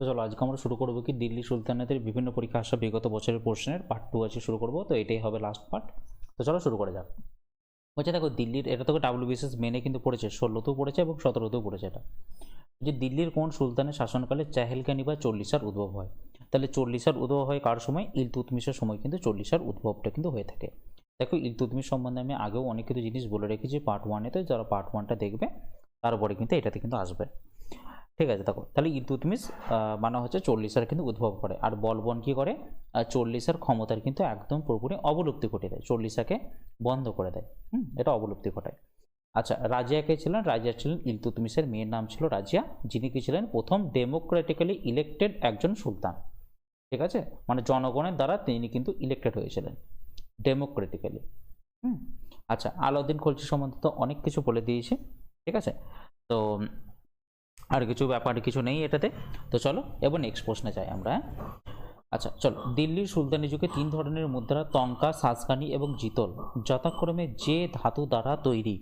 তো চলো আজকে আমরা শুরু করবো কি দিল্লি সুলতানাতের বিভিন্ন পরীক্ষা আসা বিগত বছরের প্রশ্নের পার্ট 2 আছে শুরু করবো। তো এটাই হবে লাস্ট পার্ট। তো চলো শুরু করে যাক। বলছে দেখো দিল্লির, এটা তোকে WBCS মেনে কিন্তু পড়েছে, 16তেও পড়েছে এবং 17তেও পড়েছে। এটা যে দিল্লির কোন সুলতানের শাসনকালে চেহেলকানি বা চল্লিশার উদ্ভব হয়। তাহলে চল্লিশার উদ্ভব হয় কার সময়? ইলতুৎমিশের সময় কিন্তু চল্লিশার উদ্ভবটা কিন্তু হয়ে থাকে। দেখো ইলতুৎমিশ সম্বন্ধে আমি আগেও অনেক কিছু জিনিস বলে রেখেছি পার্ট 1-এতে, যারা পার্ট 1টা দেখবে তারপরে কিন্তু এটাতে কিন্তু আসবে। ঠিক আছে, দেখো তাহলে ইলতুৎমিশ মানে হচ্ছে চল্লিশার কিন্তু উদ্ভব করে। আর বলবন কি করে? চল্লিশার ক্ষমতার কিন্তু একদম পুরোপুরি অবলুপ্তি ঘটিয়ে দেয়, চল্লিশাকে বন্ধ করে দেয়। এটা অবলুপ্তি ঘটায়। আচ্ছা, রাজিয়া কে ছিলেন? রাজিয়া ছিলেন ইলতুৎমিশের মেয়ের নাম ছিল রাজিয়া, যিনি কি ছিলেন প্রথম ডেমোক্রেটিক্যালি ইলেক্টেড একজন সুলতান। ঠিক আছে, মানে জনগণের দ্বারা তিনি কিন্তু ইলেক্টেড হয়েছিলেন ডেমোক্রেটিক্যালি। আচ্ছা, আলাউদ্দিন খলজি সম্বন্ধে তো অনেক কিছু বলে দিয়েছি। ঠিক আছে, তো আর কিছু ব্যাপার কিছু নেই এটাতে। তো চলো এবার নেক্সট প্রশ্নে যাই আমরা। আচ্ছা চলো, দিল্লির সুলতানি যুগে 3 ধরনের মুদ্রা তঙ্কা, সাজকানি এবং জিতল যথাক্রমে যে ধাতু দ্বারা তৈরি।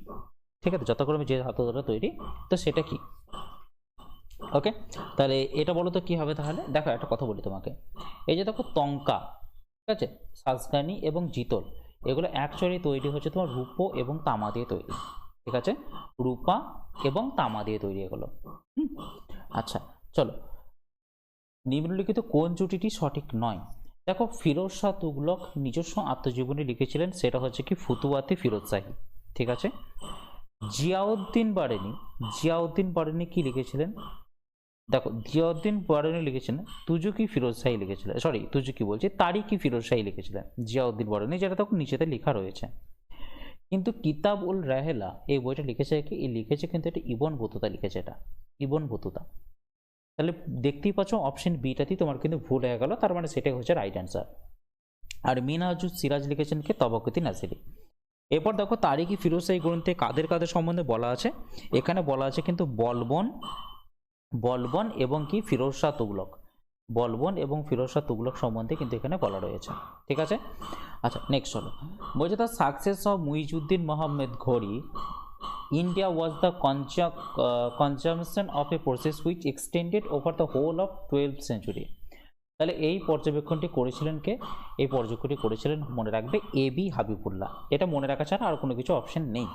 ঠিক আছে, যথাক্রমে যে ধাতু দ্বারা তৈরি, তো সেটা কি? ওকে, তাহলে এটা বলো তো কি হবে। তাহলে দেখো একটা কথা বলি তোমাকে, এই যে দেখো তঙ্কা, ঠিক আছে, সাজকানি এবং জিতল, এগুলো অ্যাকচুয়ালি তৈরি হচ্ছে তোমার রূপো এবং তামা দিয়ে তৈরি। ঠিক আছে, রূপা এবং তামা দিয়ে তৈরি এগুলো। আচ্ছা চলো, নিম্নলিখিত কোন জুটিটি সঠিক নয়? দেখো ফিরোজ শাহ তুগলক নিজস্ব আত্মজীবনী লিখেছিলেন, সেটা হচ্ছে কি ফুতুয়াতে ফিরোজ শাহী। ঠিক আছে, জিয়াউদ্দিন বারেনি কি লিখেছিলেন? দেখো জিয়াউদ্দিন বারেনি লিখেছিলেন তুজুকি ফিরোজ শাহী লিখেছিলেন, সরি তুজুকি বলছি, তারিকি ফিরোজ শাহী লিখেছিলেন, জিয়াউদ্দিন বারেনি, যেটা তখন নিচেতে লেখা রয়েছে। কিন্তু কিতাব উল রাহেলা এই বইটা লিখেছে কি? লিখেছে কিন্তু এটা ইবন বতুতা লিখেছে, এটা ইবন বতুতা। তাহলে দেখতেই পাচ্ছ অপশন বিটাতেই তোমার কিন্তু ভুল হয়ে গেল, তার মানে সেটাই হচ্ছে রাইট অ্যান্সার। আর মিনহাজুস সিরাজ লিখেছেন কে? তবাকতি নাসিরি। এরপর দেখো তারিকি ফিরোজ শাহী গ্রন্থে কাদের কাদের সম্বন্ধে বলা আছে। এখানে বলা আছে কিন্তু বলবন এবং কি ফিরোজ শাহ তুগলক, বলবন এবং ফিরোজ শাহ তুগলক সম্বন্ধে কিন্তু এখানে বলা রয়েছে। ঠিক আছে, আচ্ছা নেক্সট হলো, বলছে the success of Muizuddin Mohammad Ghori India was the consumption of a process which extended over the whole of 12th century. তাহলে এই পর্যবেক্ষণটি করেছিলেন কে? এই পর্যবেক্ষণটি করেছিলেন, মনে রাখবে, এবি হাবিবুল্লাহ। এটা মনে রাখা ছাড়া আর কোনো কিছু অপশন নেই।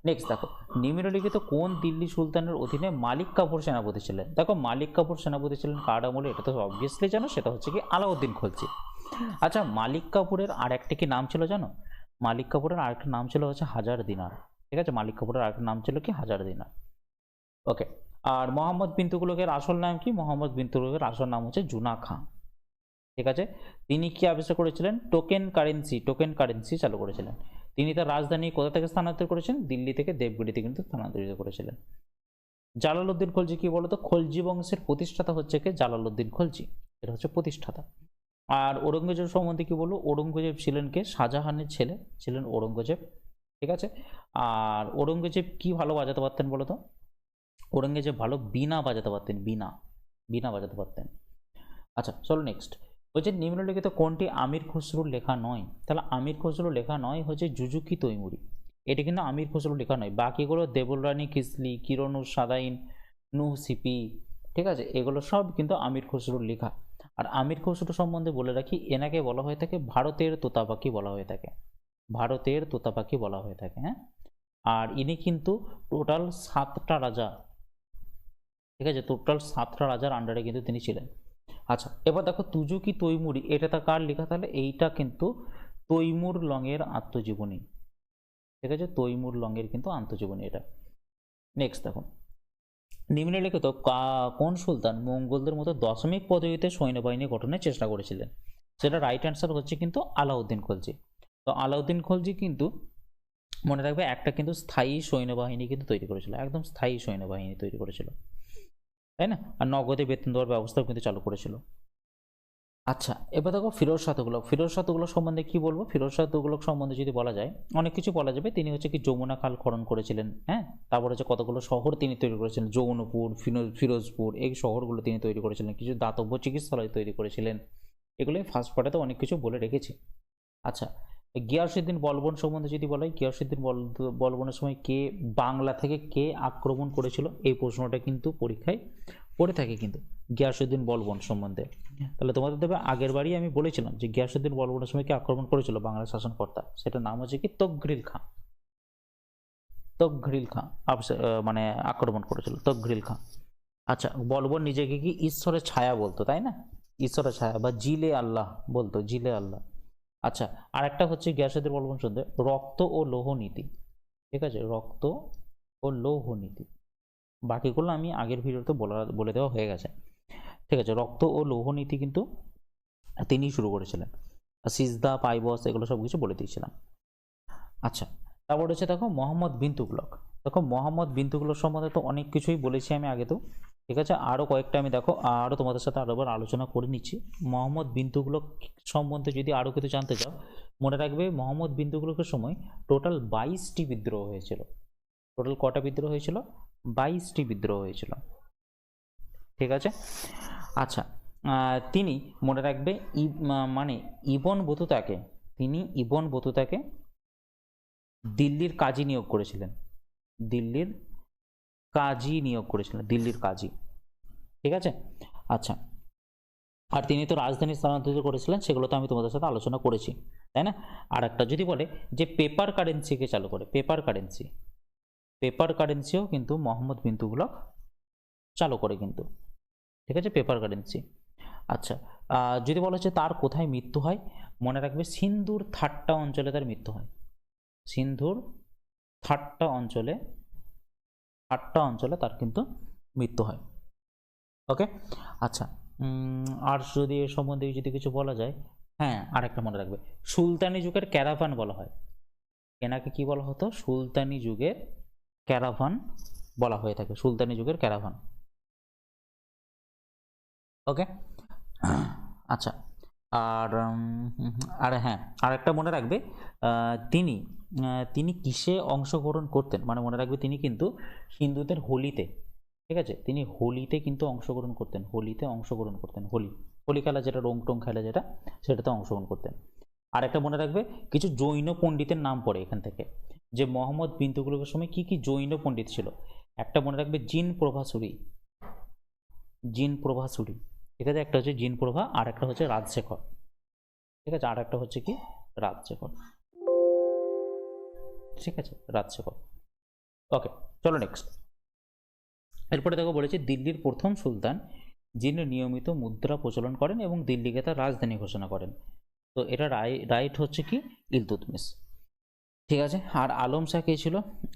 নেক্সট দেখো, নিম্নলিখিত কোন দিল্লি সুলতানের অধীনে মালিক কাফুর সেনাপতি ছিলেন? দেখো মালিক কাফুর সেনাপতি ছিলেন কার আমলে? এটা তো অবভিয়াসলি জানো, সেটা হচ্ছে কি আলাউদ্দিন খলজি। আচ্ছা, মালিক কাফুরের আর একটা কি নাম ছিল জানো? মালিক কাফুরের আরেকটা নাম ছিল হচ্ছে হাজার দিনার। ঠিক আছে, মালিক কাফুরের আরেকটা নাম ছিল কি? হাজার দিনার। ওকে, আর মোহাম্মদ বিন তুগলকের আসল নাম কি? মোহাম্মদ বিন তুগলকের আসল নাম হচ্ছে জুনা খান। ঠিক আছে, তিনি কি আবিষ্কার করেছিলেন? টোকেন কারেন্সি চালু করেছিলেন। তিনি তার রাজধানী কোথা থেকে স্থানান্তর করেছেন? দিল্লি থেকে দেবগিরিতে কিন্তু স্থানান্তরিত করেছিলেন। জালালউদ্দিন খলজি কি বলতো? খলজি বংশের প্রতিষ্ঠাতা হচ্ছে কে? জালালউদ্দিন খলজি, এটা হচ্ছে প্রতিষ্ঠাতা। আর ঔরঙ্গজেব সম্বন্ধে কি বলবো? ঔরঙ্গজেব ছিলেন কে? শাহজাহানের ছেলে ছিলেন ঔরঙ্গজেব। ঠিক আছে, আর ঔরঙ্গজেব কি ভালো বাজাতে পারতেন বলতো? ঔরঙ্গজেব ভালো বীণা বাজাতে পারতেন, বীণা বাজাতে পারতেন। আচ্ছা চলো নেক্সট, বলছে নিম্নলিখিত কোনটি আমির খসরুর লেখা নয়? তাহলে আমির খসরুর লেখা নয় হচ্ছে জুজুকি তৈমুরি, এটা কিন্তু আমির খসরুর লেখা নয়। বাকিগুলো দেবুল কিসলি, কিরণুর সাদাইন, নুহ সিপি, ঠিক আছে, এগুলো সব কিন্তু আমির খসরুর লেখা। আর আমির খসরু সম্বন্ধে বলে রাখি, এনাকে বলা হয়ে থাকে ভারতের তোতা পাখি বলা হয়ে থাকে, ভারতের তোতা পাখি বলা হয়ে থাকে। হ্যাঁ, আর ইনি কিন্তু টোটাল 7টা রাজা, ঠিক আছে, টোটাল 7টা রাজার আন্ডারে কিন্তু তিনি ছিলেন। আচ্ছা এবার দেখো তুজুকি তৈমুরি, এটা তা কার লেখা? তাহলে এইটা কিন্তু তৈমুর লংয়ের আত্মজীবনী। ঠিক আছে, তৈমুর লংয়ের কিন্তু আত্মজীবনী এটা। নেক্সট দেখো, নিম্নলিখিত কোন সুলতান মঙ্গলদের মতো দশমিক পদ্ধতিতে সৈন্যবাহিনী গঠনের চেষ্টা করেছিলেন? সেটা রাইট অ্যান্সার হচ্ছে কিন্তু আলাউদ্দিন খলজি। তো আলাউদ্দিন খলজি কিন্তু মনে রাখবে একটা কিন্তু স্থায়ী সৈন্যবাহিনী কিন্তু তৈরি করেছিল, একদম স্থায়ী সৈন্যবাহিনী তৈরি করেছিল, তাই না? আর নগদে বেতন দেওয়ার ব্যবস্থাও কিন্তু চালু করেছিল। আচ্ছা এবার দেখো ফিরোজ শাহ তুগলক সম্বন্ধে কি বলবো? ফিরোজ শাহ তুগলক সম্বন্ধে যদি বলা যায় অনেক কিছু বলা যাবে। তিনি হচ্ছে কি যমুনা খাল খনন করেছিলেন, হ্যাঁ, তারপর হচ্ছে কতগুলো শহর তিনি তৈরি করেছিলেন, যৌনপুর, ফিরোজপুর, এই শহরগুলো তিনি তৈরি করেছিলেন, কিছু দাতব্য চিকিৎসালয় তৈরি করেছিলেন। এগুলোই ফার্স্ট পার্টে তো অনেক কিছু বলে রেখেছি। আচ্ছা, গিয়াসউদ্দিন বলবন সম্বন্ধে যদি বলা হয়, গিয়াসউদ্দিন বলবনের সময় কে বাংলা থেকে কে আক্রমণ করেছিল? এই প্রশ্নটা কিন্তু পরীক্ষায় পড়ে থাকে কিন্তু গিয়াসউদ্দিন বলবন সম্বন্ধে। তাহলে তোমাদের দেবে আগের বারই আমি বলেছিলাম যে গিয়াসউদ্দিন বলবনের সময় কি আক্রমণ করেছিল বাংলার শাসনকর্তা, সেটার নাম হচ্ছে কি তকগ্রিল খাঁ। তকগ্রিল খাঁ মানে আক্রমণ করেছিল তকগ্রিল খাঁ। আচ্ছা, বলবন নিজেকে কি ঈশ্বরের ছায়া বলতো, তাই না? ঈশ্বরের ছায়া বা জিলে আল্লাহ বলতো, জিলে আল্লাহ। আচ্ছা, আর একটা হচ্ছে গিয়াসউদ্দিন বলবন সম্বন্ধে রক্ত ও লৌহ নীতি। ঠিক আছে, রক্ত ও লৌহ নীতি। বাকিগুলো আমি আগের ভিডিওতে বলে দেওয়া হয়ে গেছে। ঠিক আছে, রক্ত ও লৌহ নীতি কিন্তু তিনি শুরু করেছিলেন। সিজদা, পাইবস এগুলো সব কিছু বলে দিয়েছিলাম। আচ্ছা, তারপর হচ্ছে দেখো মোহাম্মদ বিন তুগলক। দেখো মোহাম্মদ বিন তুগলক সম্বন্ধে তো অনেক কিছুই বলেছি আমি আগে তো। ঠিক আছে, আরও কয়েকটা আমি দেখো আরও তোমাদের সাথে আরেকবার আলোচনা করে নিচ্ছি। মোহাম্মদ বিন তুগলক সম্বন্ধে যদি আরও কিছু জানতে চাও, মনে রাখবে মোহাম্মদ বিন তুগলকের সময় টোটাল 22টি বিদ্রোহ হয়েছিল। টোটাল কটা বিদ্রোহ হয়েছিল? 22টি বিদ্রোহ হয়েছিল। ঠিক আছে, আচ্ছা, তিনি মনে রাখবে মানে ইবন বতুতাকে, তিনি ইবন বতুতাকে দিল্লির কাজী নিয়োগ করেছিলেন। দিল্লির কাজী নিয়োগ করেছিলেন, দিল্লির কাজী। ঠিক আছে, আচ্ছা, আর তিনি তো রাজধানী স্থানান্তরিত করেছিলেন, সেগুলো তো আমি তোমাদের সাথে আলোচনা করেছি, তাই না? আর একটা যদি বলে যে পেপার কারেন্সিকে চালু করে, পেপার কারেন্সি, পেপার কারেন্সিও কিন্তু মোহাম্মদ বিন তুগলক চালু করে কিন্তু। ঠিক আছে, পেপার কারেন্সি। আচ্ছা, যদি বলা হচ্ছে তার কোথায় মৃত্যু হয়, মনে রাখবে সিন্ধুর থাট্টা অঞ্চলে তার মৃত্যু হয়। সিন্ধুর থাট্টা অঞ্চলে, থাট্টা অঞ্চলে তার কিন্তু মৃত্যু হয়। ওকে, আচ্ছা, আর যদি এর সম্বন্ধে যদি কিছু বলা যায়, হ্যাঁ, আর একটা মনে রাখবে সুলতানি যুগের ক্যারাভান বলা হয়। এনাকে কি বলা হতো? সুলতানি যুগের ক্যারাভান বলা হয়ে থাকে, সুলতানি যুগের ক্যারাভান। ওকে, আচ্ছা, আর আর হ্যাঁ, আর একটা মনে রাখবে তিনি তিনি কিসে অংশগ্রহণ করতেন, মানে মনে রাখবে তিনি কিন্তু হিন্দুদের হোলিতে, ঠিক আছে, তিনি হোলিতে কিন্তু অংশগ্রহণ করতেন, হোলিতে অংশগ্রহণ করতেন, হোলি হোলি খেলা যেটা, রং টং খেলা যেটা, সেটাতে অংশগ্রহণ করতেন। আর একটা মনে রাখবে কিছু জৈন পণ্ডিতের নাম পড়ে এখান থেকে, যে মোহাম্মদ বিন তুগলকের সময় কি কি জৈন পণ্ডিত ছিল। একটা মনে রাখবে জিন প্রভাসুরি, জিন প্রভাসুরি। ঠিক আছে, একটা হচ্ছে জিন প্রভা, আর একটা হচ্ছে রাজশেখর। ঠিক আছে, আর একটা হচ্ছে কি রাজশেখর। ঠিক আছে, রাজশেখর। ওকে, চলো নেক্সট। এরপরে দেখো বলেছে দিল্লির প্রথম সুলতান যিনি নিয়মিত মুদ্রা প্রচলন করেন এবং দিল্লিকে তার রাজধানী ঘোষণা করেন। তো এটা রাইট হচ্ছে কি ইলতুৎমিশ। ঠিক আছে, আর আলম শাহ কে ছিল?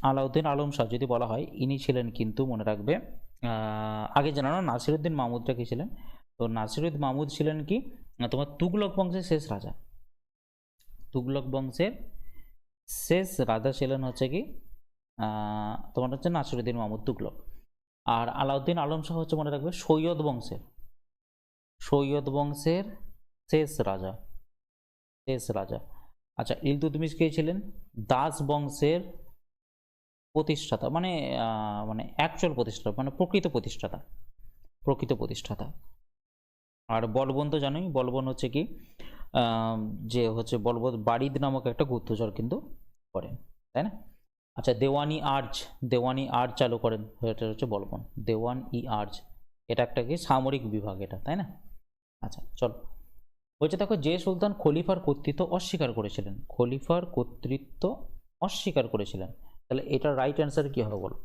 আলাউদ্দিন আলম শাহ যদি বলা হয়, ইনি ছিলেন কিন্তু মনে রাখবে আগে জানানো নাসিরুদ্দিন মাহমুদটা কি ছিলেন? তো নাসিরুদ্দিন মাহমুদ ছিলেন কি তোমার তুগলক বংশের শেষ রাজা। তুগলক বংশের শেষ রাজা ছিলেন হচ্ছে কি তোমার হচ্ছে নাসিরুদ্দিন মাহমুদ তুগলক। আর আলাউদ্দিন আলম শাহ হচ্ছে মনে রাখবে সৈয়দ বংশের, সৈয়দ বংশের শেষ রাজা, শেষ রাজা। আচ্ছা, ইলতুৎমিশ কে ছিলেন? দাস বংশের প্রতিষ্ঠাতা, মানে মানে অ্যাকচুয়াল প্রতিষ্ঠাতা, মানে প্রকৃত প্রতিষ্ঠাতা, প্রকৃত প্রতিষ্ঠাতা। আর বলবন তো জানোই, বলবন হচ্ছে কি যে হচ্ছে বলবন বারিদ নামক একটা গুপ্তচর কিন্তু করেন, তাই না? আচ্ছা, দেওয়ানি আর্জ, দেওয়ানি আর্জ চালু করেন, এটা হচ্ছে বলবন, দেওয়ান ই আর্জ, এটা একটা কি সামরিক বিভাগ এটা, তাই না? আচ্ছা, চলো, বলছে দেখো যে সুলতান খলিফার কর্তৃত্ব অস্বীকার করেছিলেন, খলিফার কর্তৃত্ব অস্বীকার করেছিলেন, তাহলে এটা রাইট অ্যান্সার কি হবে বলো?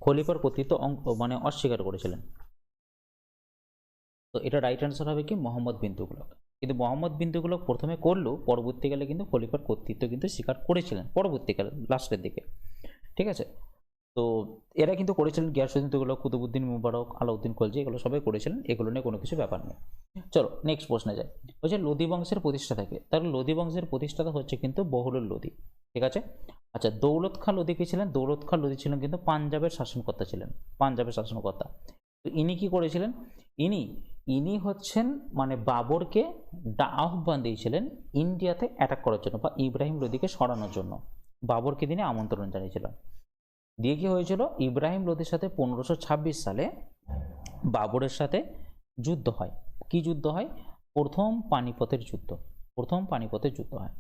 খলিফার কর্তৃত্ব মানে অস্বীকার করেছিলেন, তো এটা রাইট অ্যান্সার হবে কি মোহাম্মদ বিন তুগলক। কিন্তু মোহাম্মদ বিন তুগলক প্রথমে করলেও পরবর্তীকালে কিন্তু খলিফার কর্তৃত্ব কিন্তু স্বীকার করেছিলেন পরবর্তীকালে, লাস্টের দিকে। ঠিক আছে, তো এরা কিন্তু করেছিলেন, গিয়াসউদ্দিন তুগলক, কুতুবউদ্দিন মুবারক, আলাউদ্দিন খলজি, এগুলো সবাই করেছিলেন, এগুলো নিয়ে কোনো কিছু ব্যাপার নেই। চলো নেক্সট প্রশ্নে যাই। বলছে লোদি বংশের প্রতিষ্ঠাতা কে? তাহলে লোদি বংশের প্রতিষ্ঠাতা হচ্ছে কিন্তু বহরুল লোদি। ঠিক আছে, আচ্ছা, দৌলত খাঁ লোদি কে ছিলেন? দৌলত খাঁ লোদি ছিলেন কিন্তু পাঞ্জাবের শাসনকর্তা ছিলেন, পাঞ্জাবের শাসনকর্তা। তো ইনি কি করেছিলেন? ইনি হচ্ছেন মানে বাবরকে আহ্বান দিয়েছিলেন ইন্ডিয়াতে অ্যাটাক করার জন্য বা ইব্রাহিম লোদিকে সরানোর জন্য, বাবরকে তিনি আমন্ত্রণ জানিয়েছিলেন। দিয়ে কি হয়েছিল? ইব্রাহিম লোদির সাথে 1526 সালে বাবরের সাথে যুদ্ধ হয়। কি যুদ্ধ হয়? প্রথম পানিপথের যুদ্ধ, প্রথম পানিপথের যুদ্ধ হয়।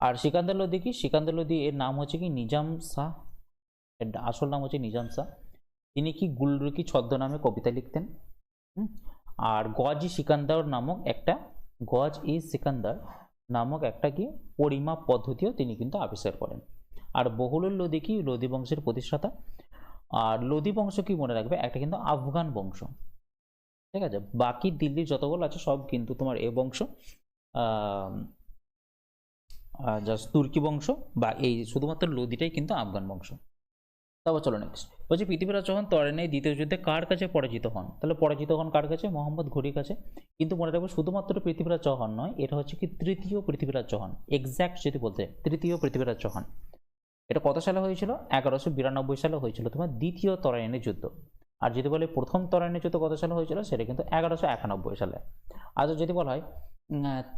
আর সিকান্দার লোদি কি? সিকান্দার লোদি এর নাম হচ্ছে কি নিজাম শাহ, এর আসল নাম হচ্ছে নিজাম শাহ। তিনি কি গুলরুকি ছদ্মনামে কবিতা লিখতেন। আর গজ ই সিকান্দার নামক একটা গজ ই সিকান্দার নামক একটা কি পরিমাপ পদ্ধতিও তিনি কিন্তু আবিষ্কার করেন। আর বহুলুল লোদি কি লোদি বংশের প্রতিষ্ঠাতা। আর লোদি বংশ কি মনে রাখবে একটা কিন্তু আফগান বংশ, ঠিক আছে। বাকি দিল্লির যতগুলো আছে সব কিন্তু তোমার এ বংশ, জাস্ট তুর্কি বংশ, বা এই শুধুমাত্র লোদিটাই কিন্তু আফগান বংশ। তারপর চলো নেক্সট বলছি পৃথিবীরাজ চৌহান তরাইনের দ্বিতীয় যুদ্ধে কার কাছে পরাজিত হন। তাহলে পরাজিত হন কার কাছে, মোহাম্মদ ঘুরির কাছে। কিন্তু মনে রাখবে শুধুমাত্র পৃথিবীরাজ চৌহান নয়, এটা হচ্ছে কি তৃতীয় পৃথিবীরাজ চৌহান, এক্স্যাক্ট যদি বলতে তৃতীয় পৃথিবীরাজ চৌহান। এটা কত সালে হয়েছিল, 1192 সালে হয়েছিল তোমার দ্বিতীয় তরাইনের যুদ্ধ। আর যদি বলে প্রথম তরাইনের যুদ্ধ কত সালে হয়েছিল, সেটা কিন্তু 1191 সালে। আর যদি বলা হয়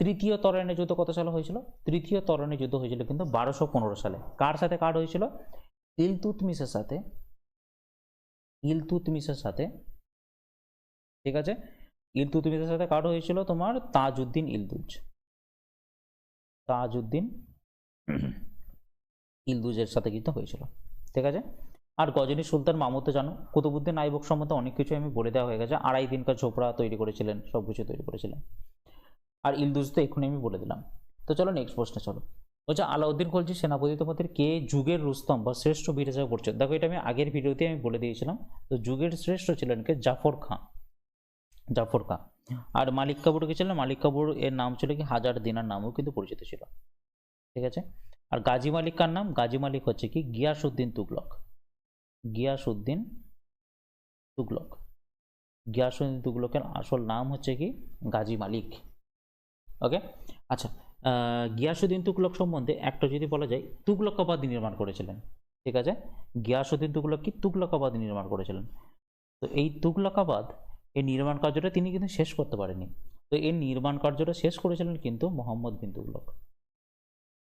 তৃতীয় তরাইনের যুদ্ধ কত সালে হয়েছিল, তৃতীয় তরাইনের যুদ্ধ হয়েছিল কিন্তু 1215 সালে। কার সাথে কার হয়েছিল, ইলতুৎমিশের সাথে, ইলতুৎমিশের সাথে, ঠিক আছে। ইলতুৎমিশের সাথে কার হয়েছিল, তোমার তাজউদ্দিন ইলদুজ, তাজউদ্দিন ইলদুজের সাথে কিন্তু হয়েছিল, ঠিক আছে। আর গজনী সুলতান মামুদ তো জানো, কুতুবুদ্দিন আইবক সম্বন্ধে অনেক কিছু আমি বলে দেওয়া হয়ে গেছে। 2.5 দিন কা ঝোপড়া তৈরি করেছিলেন, সব কিছু তৈরি করেছিলেন। আর ইলদুজ তো এক্ষুনি আমি বলে দিলাম। তো চলো নেক্সট প্রশ্নে চলো। বলছে আলাউদ্দিন খলজি সেনাপতিদের মধ্যে কে যুগের রুস্তম বা শ্রেষ্ঠ বীর হিসেবে পরিচিত। দেখো এটা আমি আগের ভিডিওতে আমি বলে দিয়েছিলাম। তো যুগের শ্রেষ্ঠ ছিলেন কে, জাফর খাঁ, জাফর খাঁ। আর মালিক কাফুর কে ছিলেন, মালিক কাফুর এর নাম ছিল কি হাজার দিনার নামেও কিন্তু পরিচিত ছিল, ঠিক আছে। আর গাজী মালিক কার নাম, গাজী মালিক হচ্ছে কি গিয়াসউদ্দিন তুগলক, গিয়াসউদ্দিন তুগলক। গিয়াসউদ্দিন তুগলকের আসল নাম হচ্ছে কি গাজী মালিক, ওকে। আচ্ছা গিয়াসউদ্দিন তুগলক সম্বন্ধে একটা যদি বলা যায়, তুগলকাবাদ নির্মাণ করেছিলেন, ঠিক আছে। গিয়াসউদ্দিন তুগলক কি তুগলকাবাদ নির্মাণ করেছিলেন। তো এই তুগলকাবাদ এই নির্মাণ কার্যটা তিনি কিন্তু শেষ করতে পারেনি। তো এই নির্মাণ কার্যটা শেষ করেছিলেন কিন্তু মোহাম্মদ বিন তুগলক,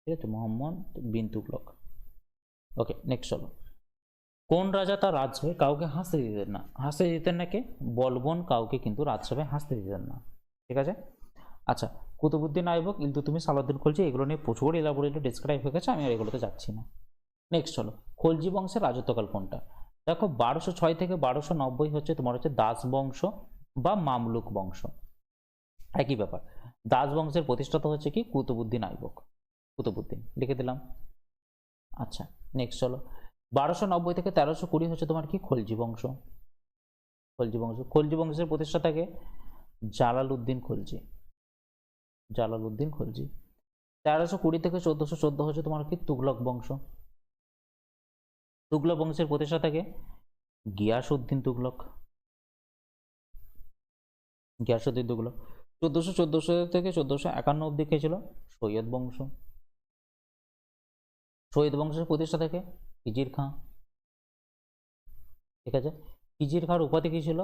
ঠিক আছে, মোহাম্মদ বিন তুগলক। ওকে নেক্সট চলো। কোন রাজা তার রাজসভায় কাউকে হাসতে দিতেন না, হাসতে দিতেন না কে, বলবন কাউকে কিন্তু রাজসভায় হাসতে দিতেন না, ঠিক আছে। আচ্ছা কুতুবুদ্দিন আইবক, ইলতুৎমিশ, আলাউদ্দিন খলজি, এগুলো নিয়ে প্রচুর এলাবোরেটলি ডিসক্রাইব হয়ে গেছে, আমি আর এগুলোতে যাচ্ছি না। নেক্সট চলো, খলজি বংশের রাজত্বকাল কোনটা। দেখো 1206 থেকে 1290 হচ্ছে তোমার হচ্ছে দাস বংশ বা মামলুক বংশ, একই ব্যাপার। দাস বংশের প্রতিষ্ঠাতা হচ্ছে কি কুতুবুদ্দিন আইবক, কুতুবুদ্দিন লিখে দিলাম। আচ্ছা নেক্সট চলো, 1290 থেকে 1320 হচ্ছে তোমার কি খলজি বংশ, খলজি বংশ। খলজি বংশের প্রতিষ্ঠাতাকে জালালউদ্দিন খলজি, জালালউদ্দিন খলজি। 1320 থেকে 1414 হচ্ছে তোমার কি তুগলক বংশ, তুগলক বংশের প্রতিষ্ঠাতাকে গিয়াসউদ্দিন তুগলক, গিয়াসউদ্দিন তুগলক। 1414 থেকে 1451 অব্দি কে ছিল, সৈয়দ বংশ, সৈয়দ বংশের প্রতিষ্ঠাতাকে খিজির খাঁ, ঠিক আছে। খিজির খাঁর উপাধি কি ছিল,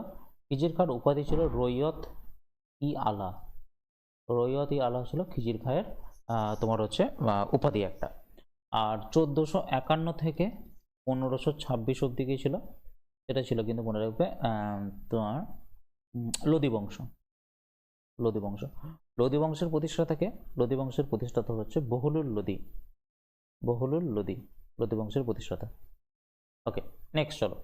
খিজির খাঁর উপাধি ছিল রৈয়ত ই আলা, রৈয়ত ই আলা ছিল খিজির খাঁয়ের তোমার হচ্ছে উপাধি একটা। আর 1451 থেকে 1526 অব্দি কি ছিল, সেটা ছিল কিন্তু মনে রাখবে তোমার লোদি বংশ, লোদি বংশ। লোদি বংশের প্রতিষ্ঠাতাকে, লোদি বংশের প্রতিষ্ঠাতা হচ্ছে বহুলুল লোদি, বহুলুল লোদি, লোদি বংশের প্রতিষ্ঠাতা। ওকে নেক্সট চলো।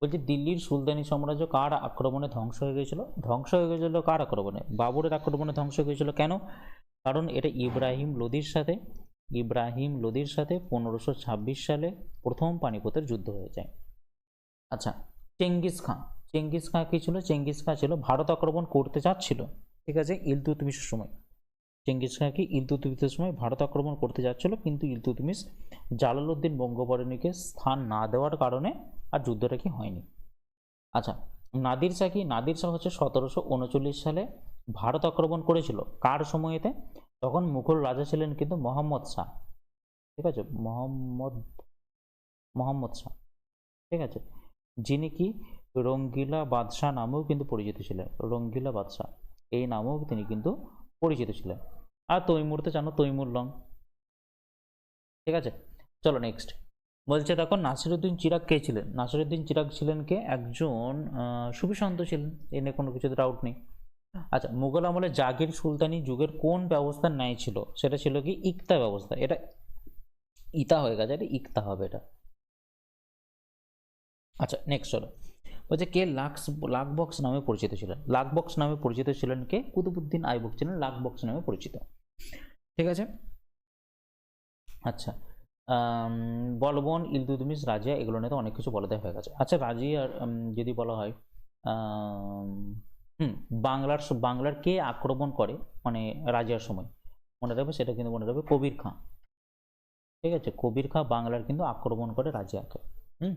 বলছি দিল্লির সুলতানি সাম্রাজ্য কার আক্রমণে ধ্বংস হয়ে গিয়েছিল, ধ্বংস হয়ে গিয়েছিল কার আক্রমণে, বাবরের আক্রমণে ধ্বংস হয়ে গিয়েছিল। কেন, কারণ এটা ইব্রাহিম লোদির সাথে, ইব্রাহিম লোদির সাথে 1526 সালে প্রথম পানিপথের যুদ্ধ হয়ে যায়। আচ্ছা চেঙ্গিস খাঁ, চেঙ্গিস খাঁ কি ছিল, চেঙ্গিস খাঁ ছিল ভারত আক্রমণ করতে যাচ্ছিল, ঠিক আছে, ইলতুৎমিশের সময়। চেঙ্গিস খাঁ কি ইলতুৎমিশের সময় ভারত আক্রমণ করতে যাচ্ছিল, কিন্তু ইলতুৎমিশ জালালউদ্দিন বঙ্গবর্ণীকে স্থান না দেওয়ার কারণে আর যুদ্ধটা কি হয়নি। আচ্ছা নাদির শাহ কি, নাদির শাহ হচ্ছে 1739 সালে ভারত আক্রমণ করেছিল, কার সময়তে, তখন মুঘল রাজা ছিলেন কিন্তু মোহাম্মদ শাহ, ঠিক আছে, মোহাম্মদ শাহ, ঠিক আছে, যিনি কি রঙ্গিলা বাদশাহ নামেও কিন্তু পরিচিত ছিলেন, রঙ্গিলা বাদশাহ এই নামেও তিনি কিন্তু পরিচিত ছিলেন। আর তৈমুর তো জানো, তৈমুর লং, ঠিক আছে। চলো নেক্সট বলছে দেখো নাসিরউদ্দিন চিরাগ কে ছিলেন, নাসিরউদ্দিন চিরাগ ছিলেন কে একজন সুফি সন্ত ছিলেন, এ নিয়ে কোনো কিছু ডাউট নেই। আচ্ছা মুঘল আমলে জাগির সুলতানি যুগের কোন ব্যবস্থার ন্যায় ছিল, সেটা ছিল কি ইকতা ব্যবস্থা। এটা ইতা হয়ে গেছে, এটা ইকতা হবে, এটা আচ্ছা নেক্সট চলো, বলছে কে লাখ বক্স নামে পরিচিত ছিলেন? লাখ বক্স নামে পরিচিত ছিলেন কে? কুতুবুদ্দিন আইবক ছিলেন লাখ বক্স নামে পরিচিত। ঠিক আছে। আচ্ছা, বলবন, ইলতুৎমিশ, রাজিয়া, এগুলো নিয়ে তো অনেক কিছু বলে দেওয়া হয়ে গেছে। আচ্ছা রাজিয়ার যদি বলা হয়, আম, হুম, বাংলার কে আক্রমণ করে মানে রাজিয়ার সময়, মনে রাখবে, সেটা কিন্তু মনে রাখবে কবির খাঁ। ঠিক আছে, কবির খাঁ বাংলার কিন্তু আক্রমণ করে রাজিয়াকে। হুম,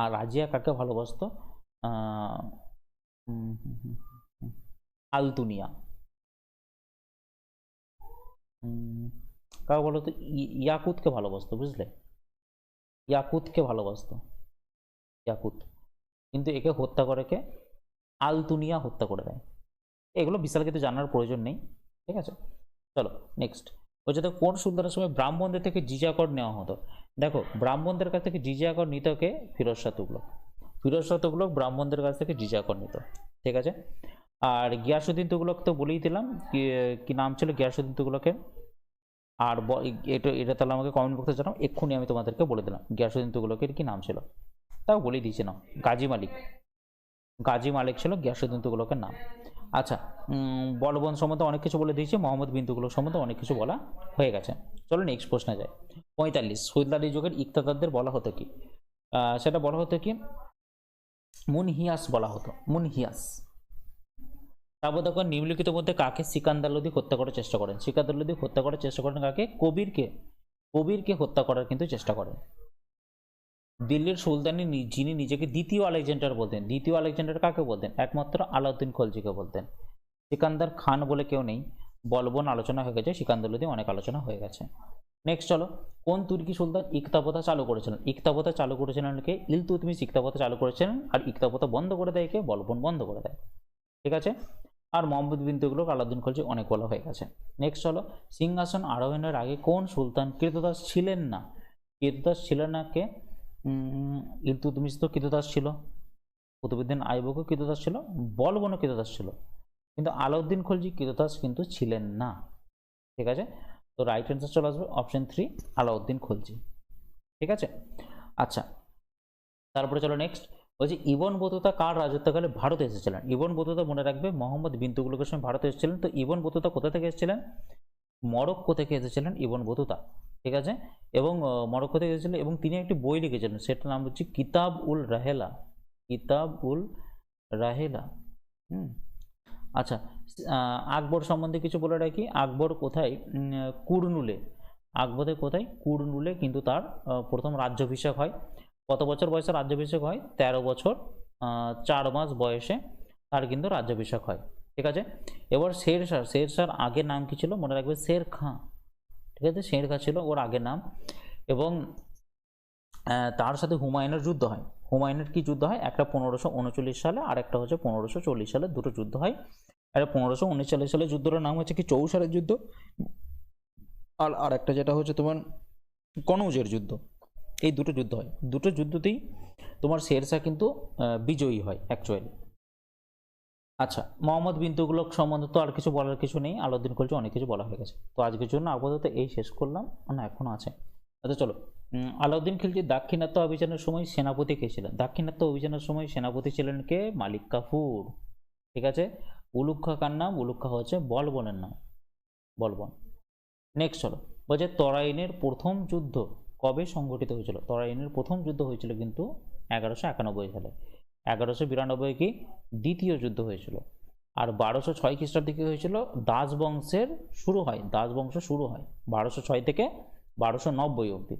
আর রাজিয়া কাকে ভালোবাসতো? আহ, হুম, হুম, হুম, হুম, আলতুনিয়া। কাকে বলতো? ইয়াকুতকে ভালোবাসতো, বুঝলে? ইয়াকুতকে ভালোবাসতো, ইয়াকুত। কিন্তু একে হত্যা করে কে? আলতুনিয়া হত্যা করে দেয়। এগুলো বিশাল কিছু জানার প্রয়োজন নেই। ঠিক আছে, চলো নেক্সট। বলছে তো কোন সুলতানের সময় ব্রাহ্মণদের থেকে জিজিয়া কর নেওয়া হতো? দেখো, ব্রাহ্মণদের কাছ থেকে জিজিয়া কর নিত কে? ফিরোজ শাহ তুগলক। ফিরোজ শাহ তুগলক ব্রাহ্মণদের কাছ থেকে জিজিয়া কর নিত। ঠিক আছে। আর গিয়াসুদ্দিন তুগলক তো বলেই দিলাম, কি নাম ছিল গিয়াসুদ্দিন তুগলকের। আর এটা এটা তাহলে আমাকে কমেন্ট বক্সে জানাও, এক্ষুনি আমি তোমাদেরকে বলে দিলাম গিয়াসুদ্দিন তুগলকের কি নাম ছিল। তাও বলেই দিয়েছি না, গাজী মালিক। গাজী মালিক ছিল গিয়াসুদ্দিন তুগলকের নাম। আচ্ছা, বলবন সম্বন্ধে অনেক কিছু বলে দিয়েছি, মোহাম্মদ বিন তুগলক সম্বন্ধে অনেক কিছু বলা হয়ে গেছে। চলো নেক্সট প্রশ্নে যায়। 45, সৈয়দ আলী যুগের ইকতাদারদের বলা হতো কি? সেটা বলা হতো কি? মুনহিয়াস বলা হতো, মুনহিয়াস। তারপর দেখো, নিম্নলিখিত মধ্যে কাকে সিকান্দার লোদি হত্যা করার চেষ্টা করেন? সিকান্দার লোদি হত্যা করার চেষ্টা করেন কাকে? কবিরকে। কবিরকে হত্যা করার কিন্তু চেষ্টা করেন। দিল্লির সুলতানি যিনি নিজেকে দ্বিতীয় আলেকজান্ডার বলতেন, দ্বিতীয় আলেকজান্ডার কাকে বলতেন? একমাত্র আলাউদ্দিন খলজিকে বলতেন। সিকান্দার খান বলে কেউ নেই। বলবন আলোচনা হয়ে গেছে, সিকান্দার লোদি অনেক আলোচনা হয়ে গেছে। নেক্সট চলো, কোন তুর্কি সুলতান ইকতাপথা চালু করেছিলেন? ইকতাপথা চালু করেছিলেন কে? ইলতুৎমিশ ইকতাপথা চালু করেছিলেন। আর ইকতাপথা বন্ধ করে দেয় কে? বলবন বন্ধ করে দেয়। ঠিক আছে। আর মোহাম্মদ বিন তুগলক, আলাউদ্দিন খলজি, অনেক বলা হয়ে গেছে। নেক্সট চলো, সিংহাসন আরোহণের আগে কোন সুলতান কৃতদাস ছিলেন না? কৃতদাস ছিলেন না কে? ইলতুৎমিশ তো কৃতদাস ছিল, কুতুবুদ্দিন আইবকও কৃতদাস ছিল, বলবনও কৃতদাস ছিল, কিন্তু আলাউদ্দিন খলজি কৃতদাস কিন্তু ছিলেন না। ঠিক আছে, তো রাইট অ্যান্সার চলে আসবে অপশন 3, আলাউদ্দিন খলজি। ঠিক আছে। আচ্ছা, তারপরে চলো নেক্সট। বলছি ইবন বতুতা কার রাজত্বকালে ভারতে এসেছিলেন? ইবন বতুতা মনে রাখবে মোহাম্মদ বিন তুগলকের সময় ভারতে এসেছিলেন। তো ইবন বতুতা কোথা থেকে এসেছিলেন? মরক্কো থেকে এসেছিলেন ইবন বতুতা। ঠিক আছে, এবং মরক্কো থেকে এসেছিলেন, এবং তিনি একটি বই লিখেছিলেন, সেটার নাম হচ্ছে কিতাব উল রাহেলা। কিতাব উল রাহেলা। হুম। আচ্ছা, আকবর সম্বন্ধে কিছু বলে রাখি। আকবর কোথায়? কুরনুলে। আকবরের কোথায়? কুরনুলে কিন্তু তার প্রথম রাজ্যাভিষেক হয়। কত বছর বয়সে রাজ্যাভিষেক হয়? 13 বছর 4 মাস বয়সে তার কিন্তু রাজ্যাভিষেক হয়। ঠিক আছে। এবার শেরশাহর আগের নাম কি ছিল? মনে রাখবে শের খাঁ। ঠিক আছে, শের খাঁ ছিল ওর আগের নাম। এবং তার সাথে হুমায়ুনের যুদ্ধ হয়। হুমায়ুনের কি যুদ্ধ হয়? একটা 1539 সালে, আর একটা হচ্ছে 1540 সালে, দুটো যুদ্ধ হয়। একটা 1539 সালে যুদ্ধটার নাম হচ্ছে কি চৌসারের যুদ্ধ, আর একটা যেটা হচ্ছে তোমার কনৌজের যুদ্ধ। এই দুটো যুদ্ধ হয়, দুটো যুদ্ধতেই তোমার শেরশাহ কিন্তু বিজয়ী হয় অ্যাকচুয়ালি। আচ্ছা, মোহাম্মদ বিন তুগলক সম্বন্ধে তো আর কিছু বলার কিছু নেই, আলাউদ্দিন খলজি অনেক কিছু বলা হয়ে গেছে। তো আজকের জন্য আপাতত এই শেষ করলাম, না এখনো আছে। আচ্ছা চলো, আলাউদ্দিন খিলজির দাক্ষিণাত্য অভিযানের সময় সেনাপতি কে ছিলেন? দাক্ষিণাত্য অভিযানের সময় সেনাপতি ছিলেন কে? মালিক কাফুর। ঠিক আছে। উলুখ্খা কার নাম? উলুখ্খা হচ্ছে বলবনের নাম, বলবন। নেক্সট চলো, বলছে তরাইনের প্রথম যুদ্ধ কবে সংঘটিত হয়েছিল? তরাইনের প্রথম যুদ্ধ হয়েছিল কিন্তু 1191 সালে। 1192 কি দ্বিতীয় যুদ্ধ হয়েছিল। আর 1206 খ্রিস্টাব্দে কি হয়েছিল? দাস বংশের শুরু হয়, দাস বংশ শুরু হয় 1206 থেকে 1290 অব্দি।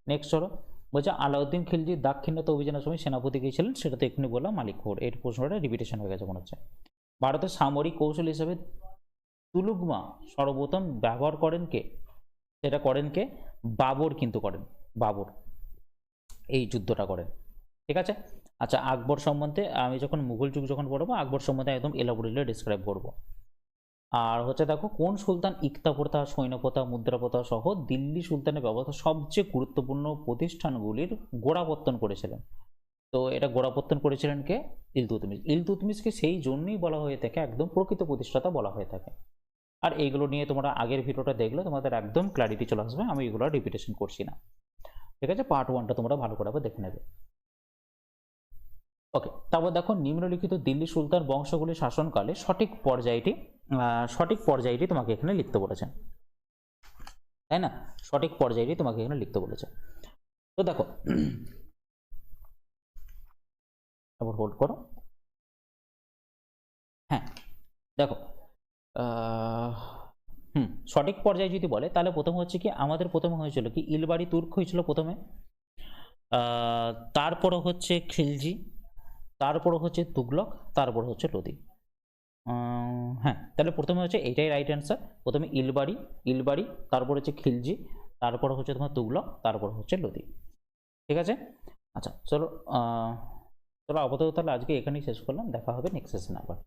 নেক্সট চলো, বলছে আলাউদ্দিন খিলজির দাক্ষিণাত্য অভিযানের সময় সেনাপতি কে ছিলেন? সেটা তো এক্ষুনি বললাম, মালিক কাফুর। এই প্রশ্নটা রিপিটেশন হয়ে গেছে মনে হচ্ছে। ভারতের সামরিক কৌশল হিসেবে তুলুগমা সর্বপ্রথম ব্যবহার করেন কে? সেটা করেন কে? বাবর কিন্তু করেন, বাবর এই যুদ্ধটা করেন। ঠিক আছে। আচ্ছা, আকবর সম্বন্ধে আমি যখন মুঘল যুগ যখন পড়বো, আকবর সম্বন্ধে একদম এলাবোরেটলি ডিসক্রাইব করবো। আর হচ্ছে দেখো, কোন সুলতান ইকতা প্রথা, সৈন্য প্রথা, মুদ্রা প্রথা সহ দিল্লি সুলতানের ব্যবস্থা সবচেয়ে গুরুত্বপূর্ণ প্রতিষ্ঠানগুলির গোড়াপত্তন করেছিলেন? তো এটা গোড়াপত্তন করেছিলেন কে? ইলতুৎমিশ। ইলতুৎমিশকে সেই জন্যই বলা হয়ে থাকে, একদম প্রকৃত প্রতিষ্ঠাতা বলা হয়ে থাকে। আর এইগুলো নিয়ে তোমরা আগের ভিডিওটা দেখলে তোমাদের একদম ক্ল্যারিটি চলে আসবে, আমি এগুলো রিপিটেশন করছি না। ঠিক আছে, পার্ট 1টা তোমরা ভালো করে দেখে নেবে। ওকে, তারপর দেখো নিম্নলিখিত দিল্লি সুলতান বংশগুলির শাসনকালে সঠিক পর্যায়টি তোমাকে এখানে লিখতে বলেছে, তাই না? সঠিক পর্যায়টি তোমাকে এখানে লিখতে বলেছে। তো দেখো আবার হোল্ড করো। হ্যাঁ দেখো, সঠিক পর্যায়ে যদি বলে তাহলে প্রথম হচ্ছে কি, আমাদের প্রথমে হয়েছিল কি ইলবাড়ি তুর্ক হয়েছিল প্রথমে, তারপরে হচ্ছে খিলজি, তারপরে হচ্ছে তুগলক, তারপরে হচ্ছে লোদি। হ্যাঁ, তাহলে প্রথমে হচ্ছে এইটাই রাইট অ্যান্সার। প্রথমে ইলবাড়ি, তারপর হচ্ছে খিলজি, তারপর হচ্ছে তোমার তুগলক, তারপর হচ্ছে লোদি। ঠিক আছে, আচ্ছা চলো চলো আপাতত তাহলে আজকে এখানেই শেষ করলাম, দেখা হবে নেক্সট সেশনে আবার।